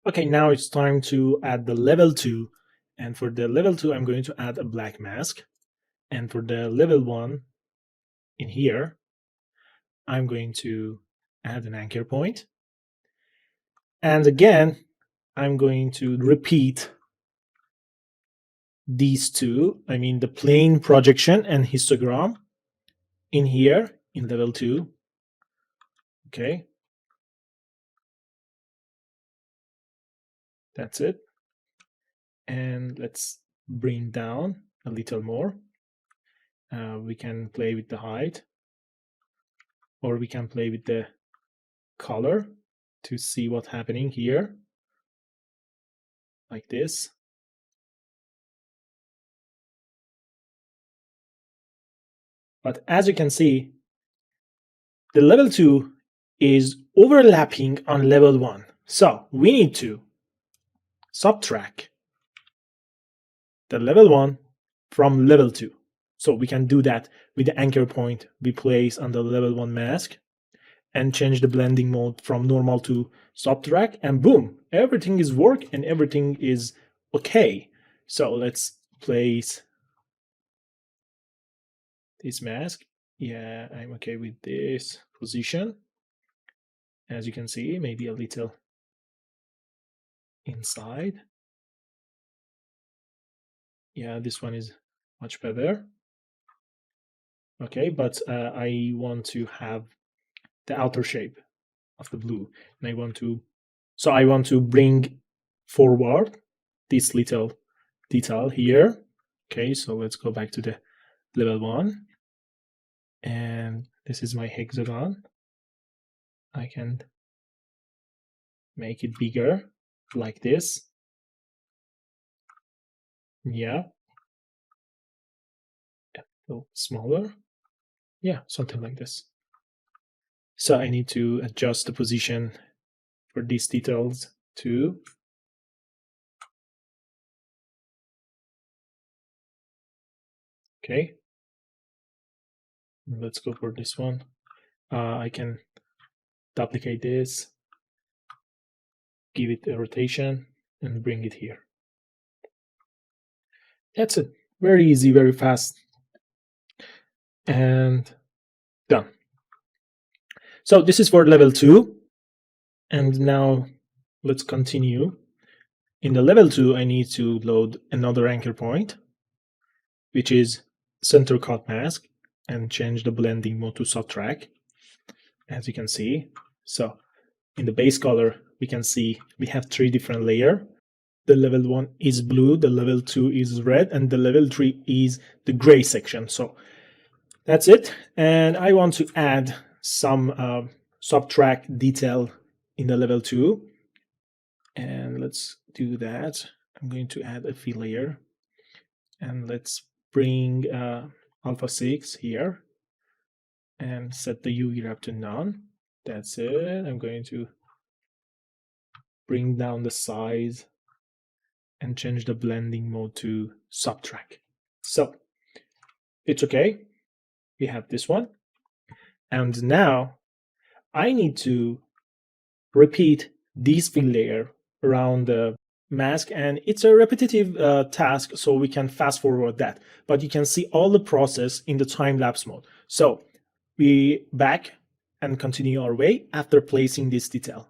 Okay, now it's time to add the level 2. And for the level 2, I'm going to add a black mask. And for the level 1 in here, I'm going to add an anchor point. And again, I'm going to repeat these two, I mean the plane projection and histogram in here in level 2. Okay. That's it. And let's bring down a little more. We can play with the height, or we can play with the color to see what's happening here, like this. But as you can see, the level 2 is overlapping on level 1. So we need to subtract the level 1 from level 2. So we can do that with the anchor point we place on the level 1 mask and change the blending mode from normal to subtract, and boom, everything is work and everything is okay. So let's place this mask. Yeah, I'm okay with this position. As you can see, maybe a little inside. Yeah, this one is much better. Okay, but I want to have the outer shape of the blue, and I want to bring forward this little detail here. Okay, so let's go back to the level 1, and this is my hexagon. I can make it bigger like this. Yeah, a little smaller. Yeah, something like this. So I need to adjust the position for these details too. Okay, let's go for this one. I can duplicate this, give it a rotation, and bring it here. That's it. Very easy, very fast, and done. So this is for level 2. And now let's continue. In the level 2, I need to load another anchor point, which is center cut mask, and change the blending mode to subtract, as you can see. So in the base color, we can see we have 3 different layers. The level 1 is blue, the level 2 is red, and the level 3 is the gray section. So that's it. And I want to add some subtract detail in the level 2. And let's do that. I'm going to add a fill layer, and let's bring alpha 6 here and set the UV wrap to none. That's it. I'm going to bring down the size and change the blending mode to subtract. So it's okay. We have this one. And now I need to repeat this fill layer around the mask, and it's a repetitive task, so we can fast forward that, but you can see all the process in the time-lapse mode. So we back and continue our way after placing this detail.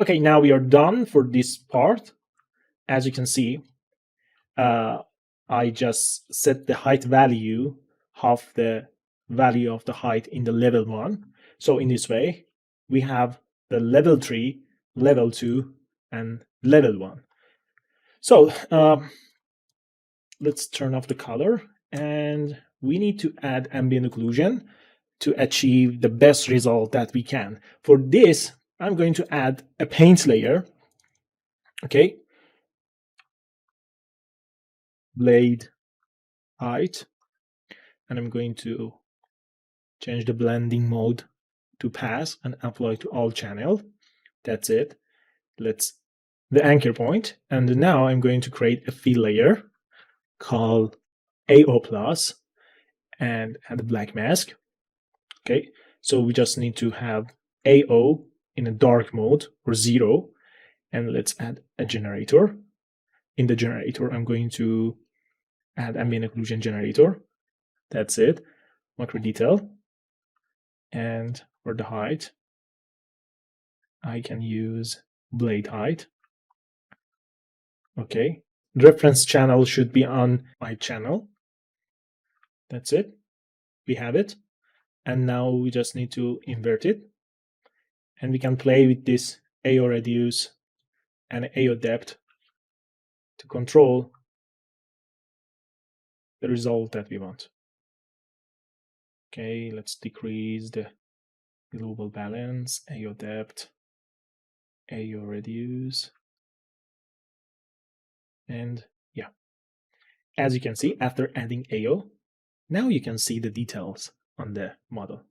Okay, now we are done for this part. As you can see, I just set the height value of the value of the height in the level 1. So in this way, we have the level 3, level 2, and level 1. So let's turn off the color, and we need to add ambient occlusion to achieve the best result that we can. For this, I'm going to add a paint layer. Okay, blade height, and I'm going to change the blending mode to pass and apply to all channel. That's it. Let's the anchor point, and now I'm going to create a fill layer called AO plus and add a black mask. Okay, so we just need to have AO in a dark mode or 0, and let's add a generator. In the generator, I'm going to add ambient occlusion generator. That's it. Macro detail, and for the height, I can use blade height. Okay, reference channel should be on my channel. That's it. We have it. And now we just need to invert it. And we can play with this AO reduce and AO depth to control the result that we want. Okay, let's decrease the global balance, AO depth, AO reduce. And yeah, as you can see, after adding AO, now you can see the details on the model.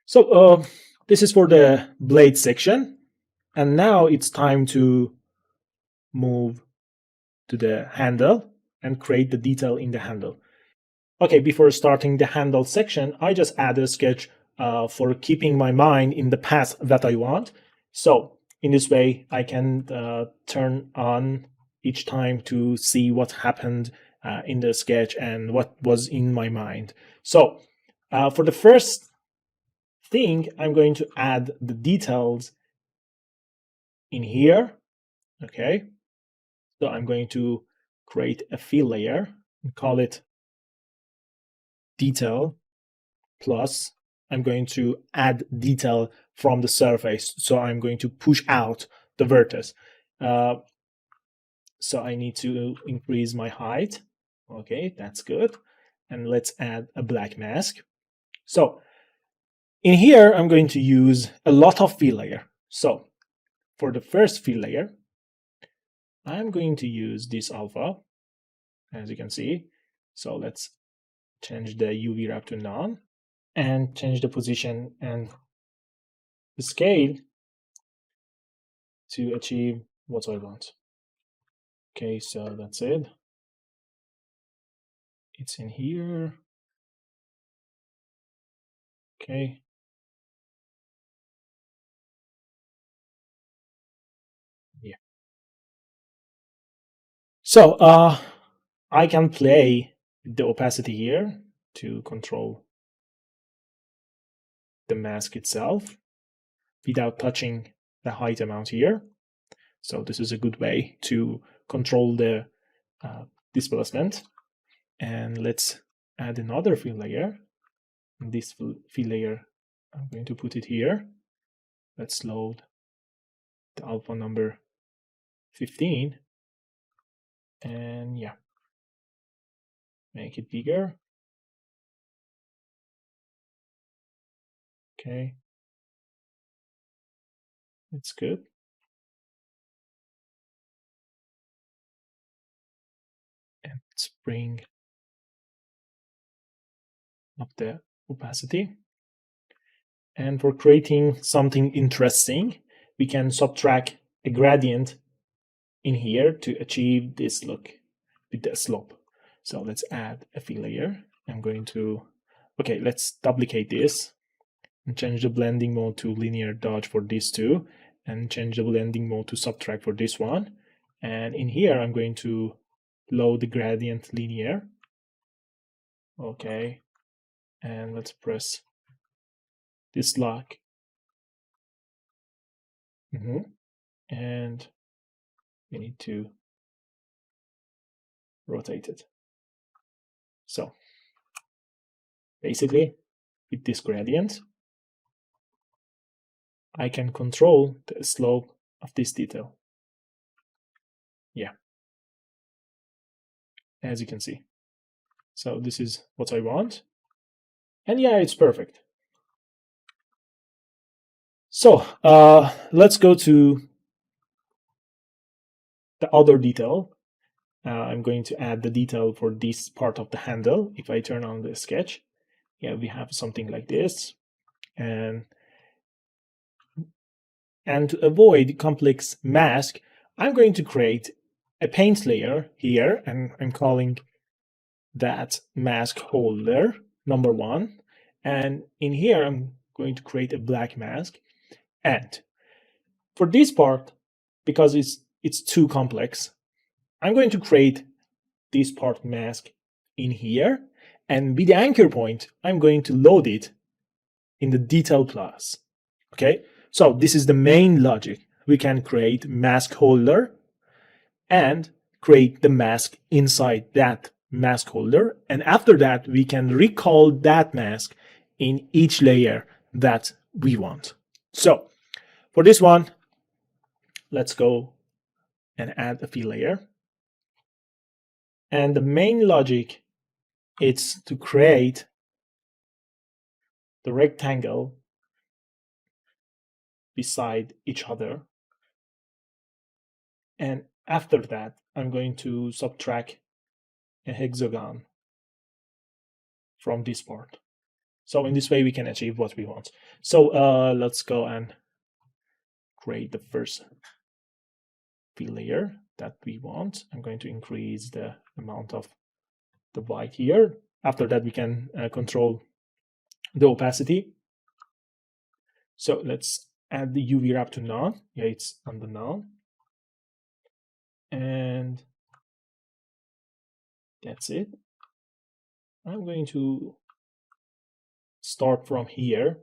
So this is for the blade section. And now it's time to move to the handle and create the detail in the handle. Okay, before starting the handle section, I just added a sketch for keeping my mind in the path that I want. So in this way, I can turn on each time to see what happened in the sketch and what was in my mind. So for the first thing, I'm going to add the details in here. Okay, so I'm going to create a fill layer and call it detail plus. I'm going to add detail from the surface. So I'm going to push out the vertex. So I need to increase my height. Okay, that's good. And let's add a black mask. So in here, I'm going to use a lot of fill layer. So for the first fill layer, I'm going to use this alpha, as you can see. So let's change the UV wrap to none and change the position and the scale to achieve what I want. Okay, so that's it. It's in here. Okay. Yeah. So I can play the opacity here to control the mask itself without touching the height amount here. So this is a good way to control the displacement. And let's add another fill layer. This fill layer, I'm going to put it here. Let's load the alpha number 15. And yeah, make it bigger. Okay, it's good. And let's bring up the opacity. And for creating something interesting, we can subtract a gradient in here to achieve this look with the slope. So let's add a fill layer. I'm going to, okay, let's duplicate this and change the blending mode to linear dodge for these two, and change the blending mode to subtract for this one. And in here, I'm going to load the gradient linear. Okay, and let's press this lock And we need to rotate it. So basically, with this gradient, I can control the slope of this detail. Yeah, as you can see. So this is what I want. And yeah, it's perfect. So let's go to the other detail. I'm going to add the detail for this part of the handle. If I turn on the sketch, yeah, we have something like this. And to avoid complex mask, I'm going to create a paint layer here, and I'm calling that mask holder number 1. And in here, I'm going to create a black mask. And for this part, because it's too complex, I'm going to create this part mask in here. And with the anchor point, I'm going to load it in the detail class. Okay, so this is the main logic. We can create mask holder and create the mask inside that mask holder. And after that, we can recall that mask in each layer that we want. So for this one, let's go and add a fill layer. And the main logic is to create the rectangle beside each other. And after that, I'm going to subtract a hexagon from this part. So in this way, we can achieve what we want. So let's go and create the first fill layer that we want. I'm going to increase the amount of the white here. After that, we can control the opacity. So let's add the UV wrap to none. Yeah, it's on the none. And that's it. I'm going to start from here.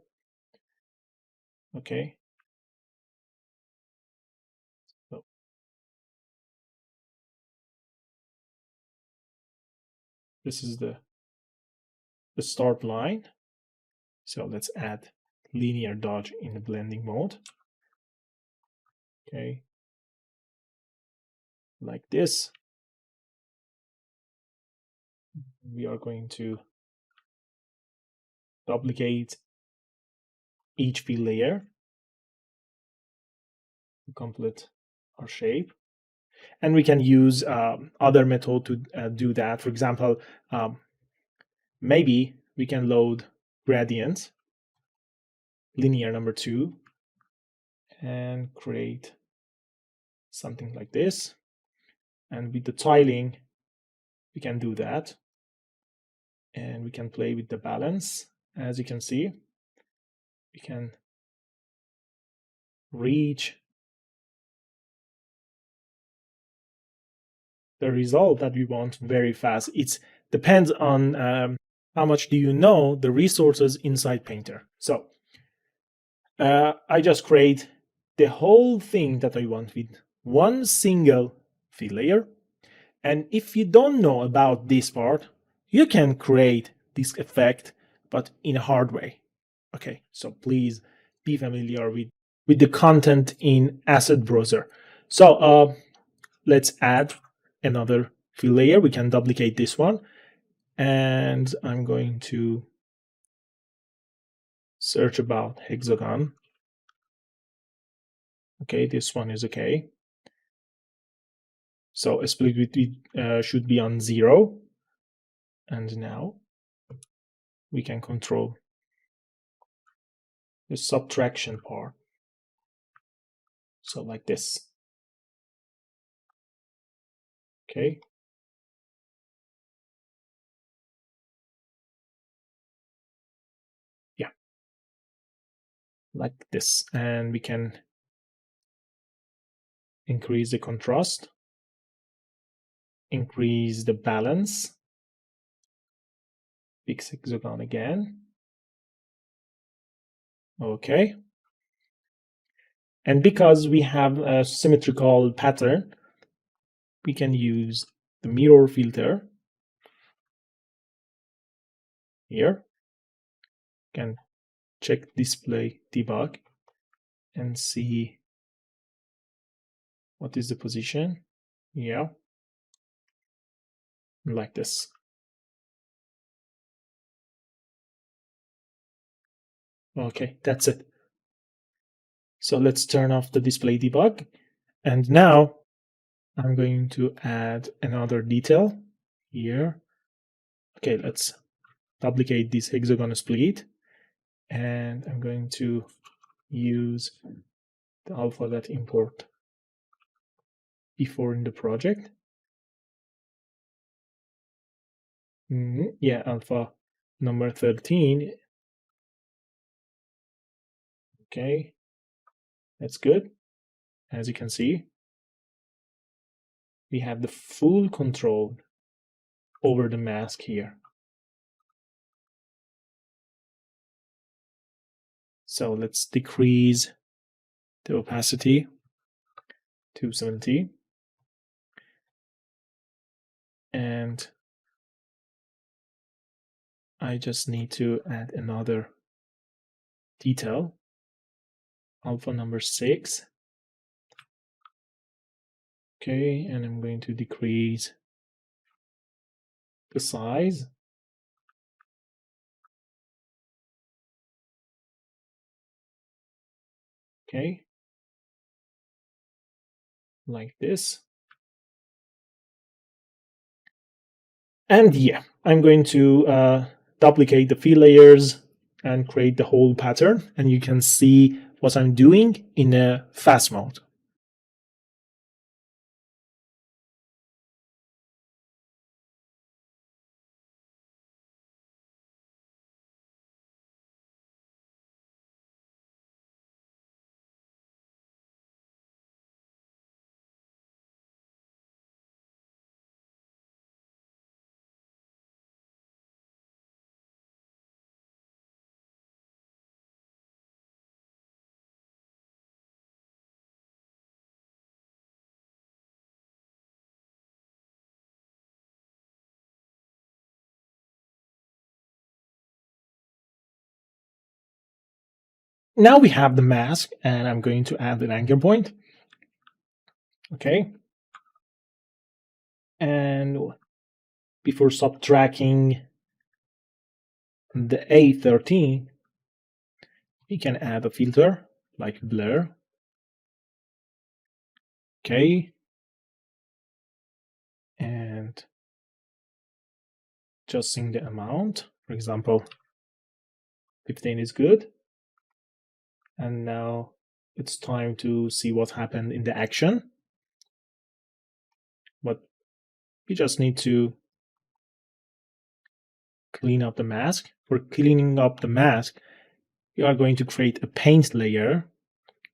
Okay. So this is the start line. So let's add linear dodge in the blending mode. Okay. Like this. We are going to duplicate each fill layer to complete our shape. And we can use other method to do that. For example, maybe we can load gradient, linear number 2, and create something like this. And with the tiling, we can do that. And we can play with the balance. As you can see, we can reach the result that we want very fast. It depends on how much do you know the resources inside Painter. So I just create the whole thing that I want with one single fill layer. And if you don't know about this part, you can create this effect, but in a hard way. Okay, so please be familiar with the content in Asset Browser. So let's add another fill layer. We can duplicate this one. And I'm going to search about hexagon. Okay, this one is okay. So a split width should be on 0. And now we can control the subtraction part. So like this. Okay. Yeah. Like this. And we can increase the contrast, increase the balance, fix hexagon again. Okay. And because we have a symmetrical pattern, we can use the mirror filter here. Can check display debug and see what is the position. Yeah, like this. Okay, that's it. So let's turn off the display debug. And now I'm going to add another detail here. Okay, let's duplicate this hexagon split. And I'm going to use the alpha that import before in the project. Yeah, alpha number 13. Okay, that's good. As you can see, we have the full control over the mask here. So let's decrease the opacity to 70. And I just need to add another detail, alpha number 6. Okay, and I'm going to decrease the size. Okay, like this. And yeah, I'm going to duplicate the fill layers and create the whole pattern. And you can see what I'm doing in a fast mode. Now we have the mask, and I'm going to add an anchor point. Okay. And before subtracting the A13, we can add a filter like blur. Okay. And adjusting the amount. For example, 15 is good. And now it's time to see what happened in the action. But we just need to clean up the mask. For cleaning up the mask, we are going to create a paint layer.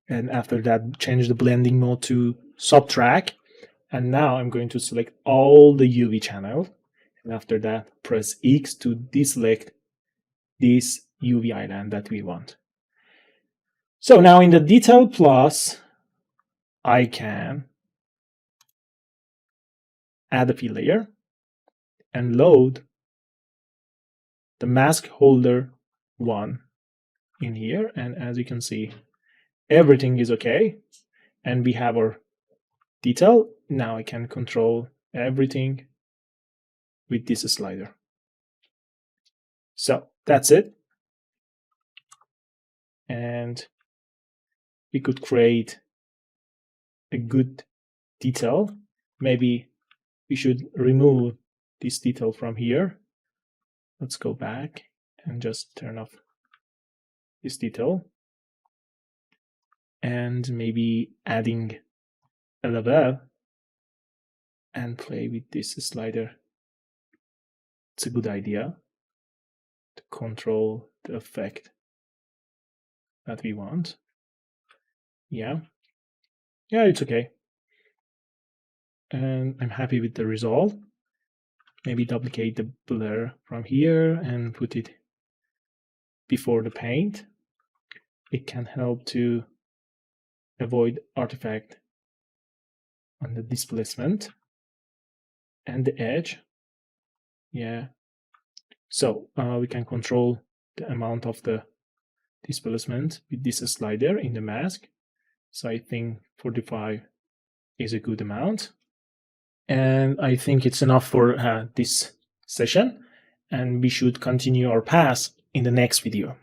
And after that, change the blending mode to subtract. And now I'm going to select all the UV channel. And after that, press X to deselect this UV island that we want. So now in the Detail Plus, I can add a fill layer and load the mask holder 1 in here. And as you can see, everything is okay. And we have our detail. Now I can control everything with this slider. So that's it. And we could create a good detail. Maybe we should remove this detail from here. Let's go back and just turn off this detail. And maybe adding a level and play with this slider. It's a good idea to control the effect that we want. Yeah, it's okay. And I'm happy with the result. Maybe duplicate the blur from here and put it before the paint. It can help to avoid artifact on the displacement and the edge. Yeah. So we can control the amount of the displacement with this slider in the mask. So I think 45 is a good amount. And I think it's enough for this session. And we should continue our path in the next video.